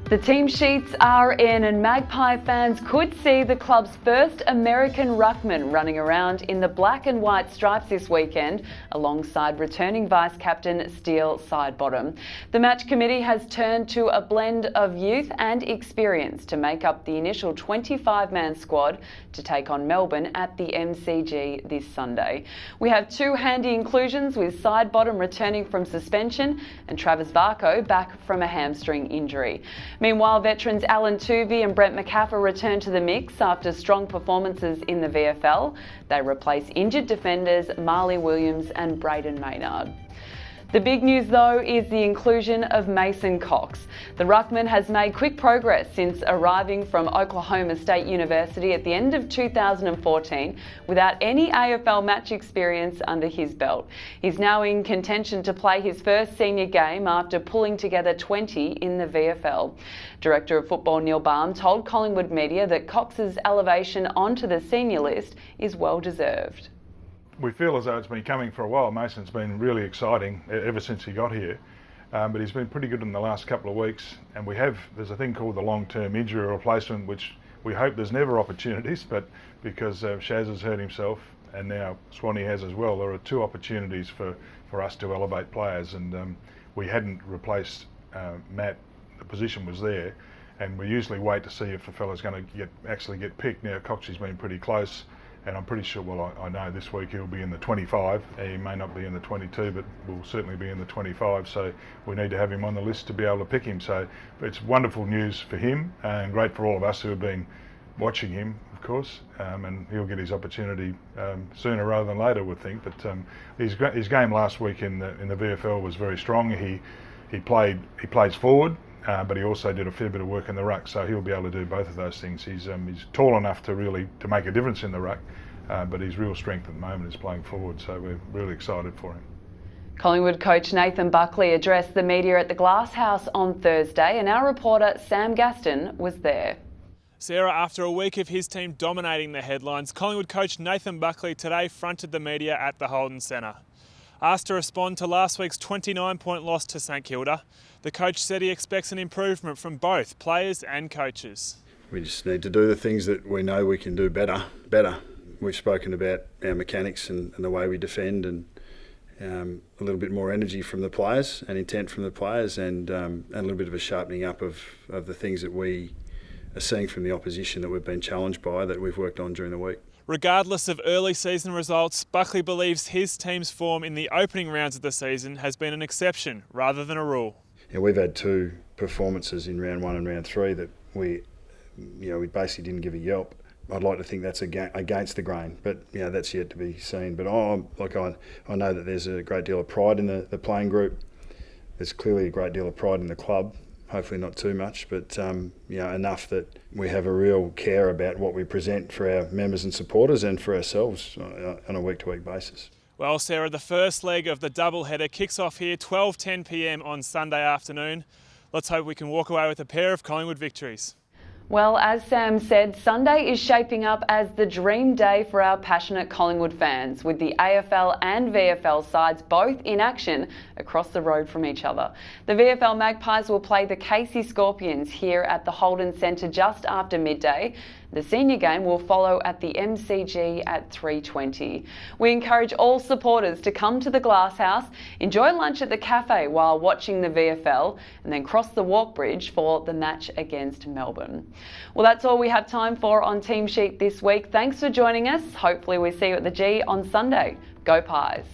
The team sheets are in and Magpie fans could see the club's first American ruckman running around in the black and white stripes this weekend alongside returning vice-captain Steele Sidebottom. The match committee has turned to a blend of youth and experience to make up the initial 25-man squad to take on Melbourne at the MCG this Sunday. We have two handy inclusions with Sidebottom returning from suspension and Travis Varco back from a hamstring injury. Meanwhile, veterans Alan Tuvey and Brent McCaffer return to the mix after strong performances in the VFL. They replace injured defenders Marley Williams and Braden Maynard. The big news though is the inclusion of Mason Cox. The ruckman has made quick progress since arriving from Oklahoma State University at the end of 2014 without any AFL match experience under his belt. He's now in contention to play his first senior game after pulling together 20 in the VFL. Director of Football Neil Balme told Collingwood media that Cox's elevation onto the senior list is well deserved. We feel as though it's been coming for a while. Mason's been really exciting ever since he got here, but he's been pretty good in the last couple of weeks. And there's a thing called the long-term injury replacement, which we hope there's never opportunities, but because Shaz has hurt himself and now Swanee has as well, there are two opportunities for us to elevate players. And we hadn't replaced Matt. The position was there, and we usually wait to see if the fella's going to actually get picked. Now Coxie's been pretty close. And I'm pretty sure, I know this week he'll be in the 25. He may not be in the 22, but will certainly be in the 25. So we need to have him on the list to be able to pick him. So it's wonderful news for him and great for all of us who have been watching him, of course. And he'll get his opportunity sooner rather than later, we think. But his game last week in the VFL was very strong. He plays forward. But he also did a fair bit of work in the ruck, so he'll be able to do both of those things. He's tall enough to make a difference in the ruck, but his real strength at the moment is playing forward, so we're really excited for him. Collingwood coach Nathan Buckley addressed the media at the Glass House on Thursday, and our reporter Sam Gaston was there. Sarah, after a week of his team dominating the headlines, Collingwood coach Nathan Buckley today fronted the media at the Holden Centre. Asked to respond to last week's 29-point loss to St Kilda, the coach said he expects an improvement from both players and coaches. We just need to do the things that we know we can do better. We've spoken about our mechanics and the way we defend, and a little bit more energy from the players and intent from the players, and a little bit of a sharpening up of the things that we are seeing from the opposition that we've been challenged by, that we've worked on during the week. Regardless of early season results, Buckley believes his team's form in the opening rounds of the season has been an exception rather than a rule. Yeah, we've had two performances in round 1 and round 3 that we basically didn't give a yelp. I'd like to think that's against the grain, but that's yet to be seen. But I know that there's a great deal of pride in the playing group. There's clearly a great deal of pride in the club. Hopefully not too much, but enough that we have a real care about what we present for our members and supporters and for ourselves on a week-to-week basis. Well, Sarah, the first leg of the doubleheader kicks off here 12:10 p.m. on Sunday afternoon. Let's hope we can walk away with a pair of Collingwood victories. Well, as Sam said, Sunday is shaping up as the dream day for our passionate Collingwood fans, with the AFL and VFL sides both in action across the road from each other. The VFL Magpies will play the Casey Scorpions here at the Holden Centre just after midday. The senior game will follow at the MCG at 3:20. We encourage all supporters to come to the Glass House, enjoy lunch at the cafe while watching the VFL, and then cross the walk bridge for the match against Melbourne. Well, that's all we have time for on Team Sheet this week. Thanks for joining us. Hopefully we see you at the G on Sunday. Go Pies.